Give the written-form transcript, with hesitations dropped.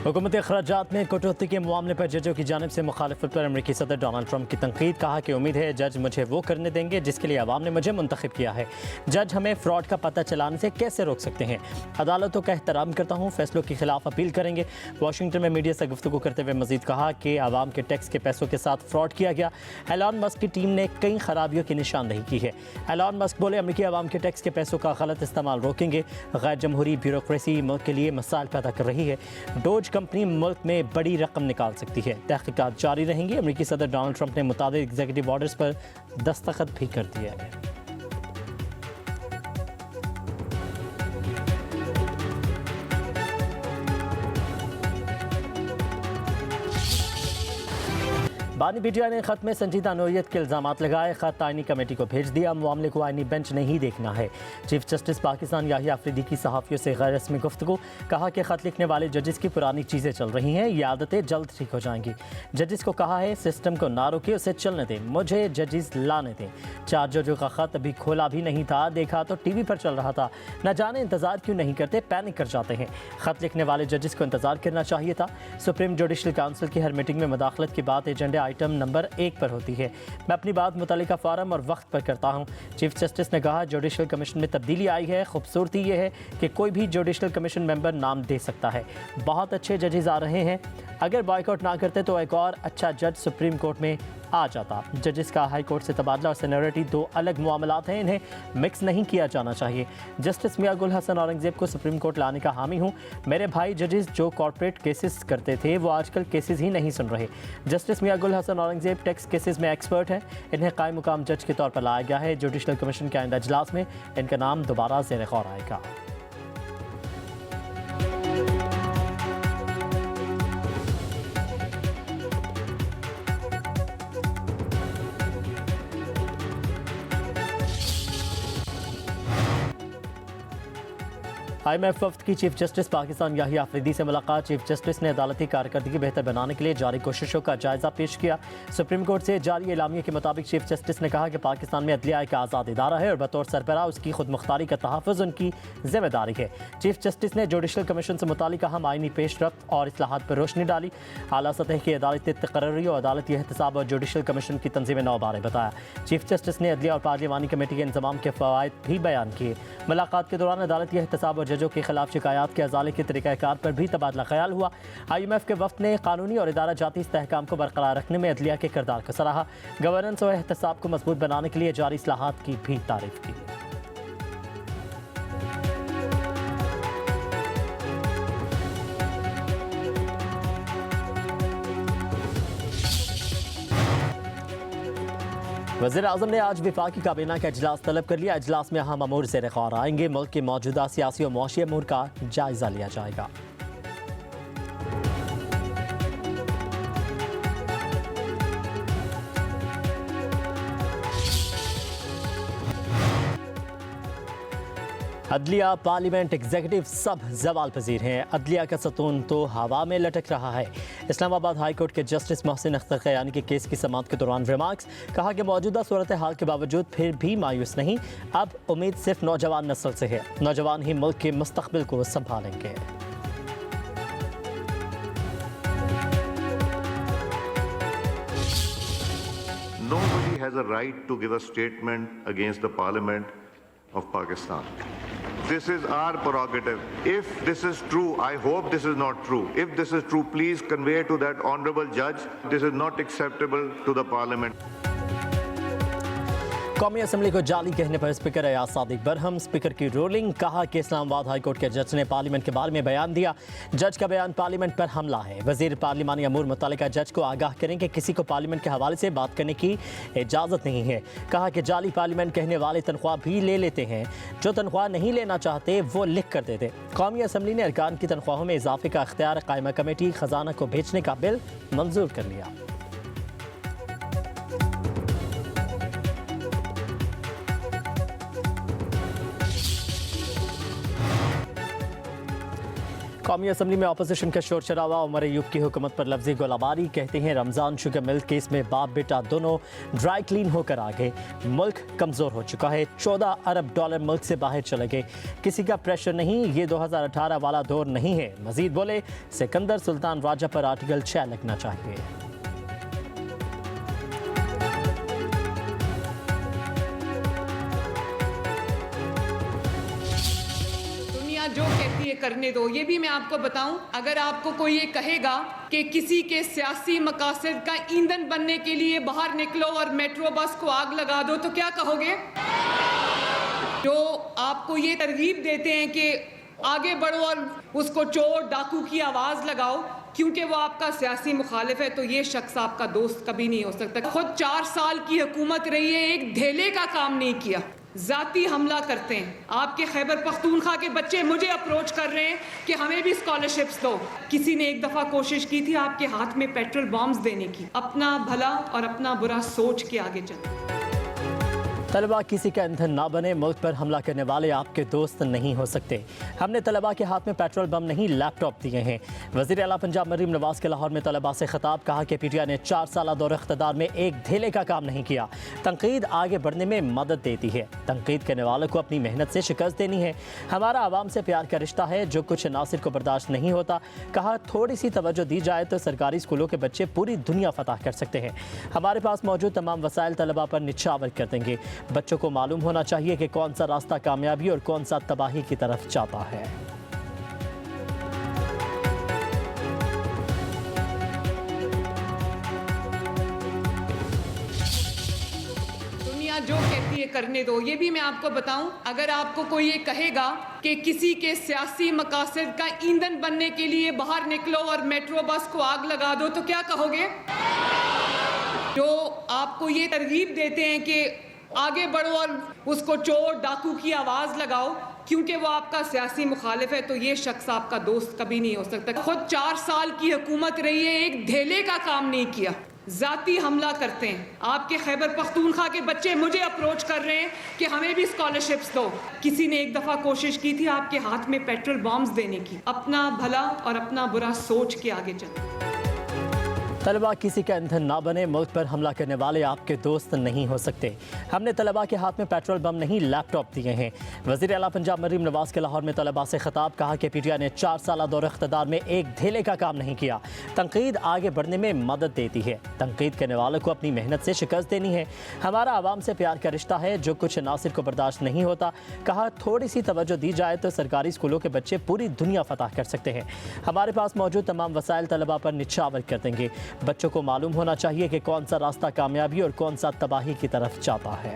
हुकूमती अखराजात में कटौती के मामले पर जजों की जानिब से मुखालफत पर अमरीकी सदर डोनाल्ड ट्रंप की तनकीद। कहा कि उम्मीद है जज मुझे वो करने देंगे जिसके लिए अवाम ने मुझे मुंतखब किया है। जज हमें फ्रॉड का पता चलाने से कैसे रोक सकते हैं। अदालतों का एहतराम करता हूँ, फैसलों के खिलाफ अपील करेंगे। वाशिंगटन में मीडिया से गुफ्तगू करते हुए मजीद कहा कि अवाम के टैक्स के पैसों के साथ फ्रॉड किया गया। एलन मस्क की टीम ने कई खराबियों की निशानदही की है। एलन मस्क बोले, अमरीकी अवाम के टैक्स के पैसों का गलत इस्तेमाल रोकेंगे। गैर जमहूरी ब्यूरोक्रेसी मुल्क के लिए मसाइल पैदा कर रही है। डोज कंपनी मुल्क में बड़ी रकम निकाल सकती है। तहकीकात जारी रहेंगी। अमरीकी सदर डोनाल्ड ट्रंप ने मुताबिक एग्जीक्यूटिव ऑर्डर्स पर दस्तखत भी कर दिए हैं। बानी पीटीआई ने खत में संजीदा नोयत के इल्जामात लगाए। खत आईनी कमेटी को भेज दिया। मामले को आईनी बेंच नहीं देखना है। चीफ जस्टिस पाकिस्तान याहिया अफरीदी की सहाफ़ियों से गैर रस्मी गुफ्तगू। कहा कि खत लिखने वाले जजिस की पुरानी चीज़ें चल रही हैं, ये आदतें जल्द ठीक हो जाएंगी। जजिस को कहा है सिस्टम को ना रोके, उसे चलने दें, मुझे जजिस लाने दें। 4 जजों का खत अभी खोला भी नहीं था, देखा तो टीवी पर चल रहा था। न जाने इंतज़ार क्यों नहीं करते, पैनिक कर जाते हैं। खत लिखने वाले जजिस को इंतज़ार करना चाहिए था। सुप्रीम जुडिशल काउंसिल की हर मीटिंग में मुदाखलत की बात एजेंडे आइटम नंबर 1 पर होती है। मैं अपनी बात मुतल्लिका फारम और वक्त पर करता हूँ। चीफ जस्टिस ने कहा, जुडिशल कमीशन में तब्दीली आई है। खूबसूरती ये है कि कोई भी जुडिशल कमीशन मेंबर नाम दे सकता है। बहुत अच्छे जजेस आ रहे हैं। अगर बॉयकॉट ना करते तो एक और अच्छा जज सुप्रीम कोर्ट में आ जाता। जजिस का हाई कोर्ट से तबादला और सीनियरिटी 2 अलग मामलात हैं, इन्हें मिक्स नहीं किया जाना चाहिए। जस्टिस मियां गुल हसन औरंगजेब को सुप्रीम कोर्ट लाने का हामी हूँ। मेरे भाई जजिस जो कॉर्पोरेट केसेस करते थे वो आजकल केसेस ही नहीं सुन रहे। जस्टिस मियां गुल हसन औरंगजेब टैक्स केसेस में एक्सपर्ट हैं। इन्हें कायम मुकाम जज के तौर पर लाया गया है। जुडिशल कमीशन के आइंदा इजलास में इनका नाम दोबारा ज़ेर गौर आएगा। IMF वफ्द की चीफ जस्टिस पाकिस्तान याहिया अफरीदी से मुलाकात। चीफ जस्टिस ने अदालती कारकर्दगी बेहतर बनाने के लिए जारी कोशिशों का जायजा पेश किया। सुप्रीम कोर्ट से जारी एलामिया के मुताबिक चीफ जस्टिस ने कहा कि पाकिस्तान में अदलिया एक आज़ाद इदारा है और बतौर सरबराह उसकी खुद मुख्तारी का तहफ़्फ़ुज़ उनकी जिम्मेदारी है। चीफ जस्टिस ने जुडिशल कमीशन से मुतालिक अहम आईनी पेशरफ्त और इस्लाहात पर रोशनी डाली। आला सतह की अदालती तकर्री और अदालती एहतसाब और जुडिशल कमीशन की तंजीम नौ बारे बताया। चीफ जस्टिस ने अदलिया और पार्लिमानी कमेटी के इंतजाम के फ़वाइद भी बयान किए। मुलाकात के दौरान अदालती एहतसाब और जजों के खिलाफ शिकायत के अजाले के तरीक़ाकार पर भी तबादला ख्याल हुआ। IMF के वफ़द ने कानूनी और इदारा जाती इस्तेहकाम को बरकरार रखने में अदलिया के किरदार को सराहा। गवर्नेंस और एहतसाब को मजबूत बनाने के लिए जारी इस्लाहात की भी तारीफ की। वज़ीर आज़म ने आज वफाकी काबीना का इजलास तलब कर लिया। इजलास में अहम अमूर ज़ेर गौर आएंगे। मुल्क के मौजूदा सियासी और मुआशी अमूर का जायज़ा लिया जाएगा। अदलिया, पार्लियामेंट, एग्जीक्यूटिव सब जवाल पजीर हैं। अदलिया का सतून तो हवा में लटक रहा है। इस्लामाबाद हाई कोर्ट के जस्टिस मोहसिन अख्तर क़यानी के केस की समाअत के दौरान रिमार्क्स। कहा कि मौजूदा सूरत हाल के बावजूद फिर भी मायूस नहीं। अब उम्मीद सिर्फ नौजवान नस्ल से है। नौजवान ही मुल्क के मुस्तकबिल को संभालेंगे। Nobody has a right to give a statement against the Parliament of Pakistan. This is our prerogative. If this is true, I hope this is not true. If this is true, please convey to that honorable judge, this is not acceptable to the Parliament. कौमी assembly को जाली कहने पर speaker Ayaz Sadiq Barham. Speaker की ruling. कहा कि Islamabad high court के जज ने पार्लियामेंट के बारे में बयान दिया। जज का बयान पार्लियामेंट पर हमला है। वजीर पार्लिमानी अमूर मुतल्लिका जज को आगाह करें कि किसी को पार्लियामेंट के हवाले से बात करने की इजाज़त नहीं है। कहा कि जाली पार्लियामेंट कहने वाले तनख्वाह भी ले लेते हैं। जो तनख्वाह नहीं लेना चाहते वो लिख कर देते। कौमी असम्बली ने अरकान की तनख्वाहों में इजाफे का अख्तियार कायमा कमेटी खजाना को भेजने का बिल मंजूर कर लिया। कौमी असम्बली में अपोजिशन का शोर शराबा। उमर अयूब की हुकूमत पर लफ्जी गोलाबारी। कहते हैं रमज़ान शुगर मिल्क केस में बाप बेटा दोनों ड्राई क्लीन होकर आ गए। मुल्क कमज़ोर हो चुका है। 14 अरब डॉलर मुल्क से बाहर चले गए। किसी का प्रेशर नहीं, ये 2018 वाला दौर नहीं है। मजीद बोले सिकंदर सुल्तान राजा पर आर्टिकल 6 लगना चाहिए। जो कहती है करने दो। ये भी मैं आपको बताऊं, अगर आपको कोई ये कहेगा कि किसी के सियासी मकासद का ईंधन बनने के लिए बाहर निकलो और मेट्रो बस को आग लगा दो तो क्या कहोगे? जो आपको ये तरगीब देते हैं कि आगे बढ़ो और उसको चोर डाकू की आवाज लगाओ क्योंकि वो आपका सियासी मुखालिफ है, तो ये शख्स आपका दोस्त कभी नहीं हो सकता। खुद 4 साल की हुकूमत रही है, एक धेले का काम नहीं किया। जाती हमला करते हैं। आपके खैबर पख्तूनख्वा के बच्चे मुझे अप्रोच कर रहे हैं कि हमें भी स्कॉलरशिप्स दो। किसी ने एक दफ़ा कोशिश की थी आपके हाथ में पेट्रोल बॉम्ब्स देने की। अपना भला और अपना बुरा सोच के आगे चलो। तलबा किसी का ईंधन ना बने। मुल्क पर हमला करने वाले आपके दोस्त नहीं हो सकते। हमने तलबा के हाथ में पेट्रोल बम नहीं लैपटॉप दिए हैं। वज़ीर आला पंजाब मरीम नवाज के लाहौर में तलबा से खिताब। कहा कि PTI ने 4 साल दौर इख्तिदार में एक धेले का काम नहीं किया। तनकीद आगे बढ़ने में मदद देती है। तनकीद करने वालों को अपनी मेहनत से शिकस्त देनी है। हमारा आवाम से प्यार का रिश्ता है जो कुछ नासिर को बर्दाश्त नहीं होता। कहा थोड़ी सी तवज्जो दी जाए तो सरकारी स्कूलों के बच्चे पूरी दुनिया फतह कर सकते हैं। हमारे पास मौजूद तमाम वसाइल तलबा पर निछावर कर देंगे। बच्चों को मालूम होना चाहिए कि कौन सा रास्ता कामयाबी और कौन सा तबाही की तरफ जाता है। दुनिया जो कहती है करने दो। ये भी मैं आपको बताऊं, अगर आपको कोई ये कहेगा कि किसी के सियासी मकासद का ईंधन बनने के लिए बाहर निकलो और मेट्रो बस को आग लगा दो तो क्या कहोगे? जो आपको ये तरगीब देते हैं कि आगे बढ़ो और उसको चोर डाकू की आवाज लगाओ क्योंकि वो आपका सियासी मुखालिफ है, तो ये शख्स आपका दोस्त कभी नहीं हो सकता। खुद 4 साल की हुकूमत रही है, एक धेले का काम नहीं किया। जाती हमला करते हैं। आपके खैबर पख्तूनख्वा के बच्चे मुझे अप्रोच कर रहे हैं कि हमें भी स्कॉलरशिप्स दो। किसी ने एक दफ़ा कोशिश की थी आपके हाथ में पेट्रोल बॉम्ब्स देने की। अपना भला और अपना बुरा सोच के आगे चलो। तलबा किसी का ईंधन ना बने। मुल्क पर हमला करने वाले आपके दोस्त नहीं हो सकते। हमने तलबा के हाथ में पेट्रोल बम नहीं लैपटॉप दिए हैं। वज़ीर आला पंजाब मरीम नवाज के लाहौर में तलबा से खिताब। कहा कि PTI ने 4 साल दौर इख्तिदार में एक धेले का काम नहीं किया। तनकीद आगे बढ़ने में मदद देती है। तनकीद करने वालों को अपनी मेहनत से शिकस्त देनी है। हमारा आवाम से प्यार का रिश्ता है जो कुछ नासिर को बर्दाश्त नहीं होता। कहा थोड़ी सी तवज्जो दी जाए तो सरकारी स्कूलों के बच्चे पूरी दुनिया फतह कर सकते हैं। हमारे पास मौजूद तमाम वसाइल तलबा पर निछावर कर देंगे। बच्चों को मालूम होना चाहिए कि कौन सा रास्ता कामयाबी और कौन सा तबाही की तरफ जाता है।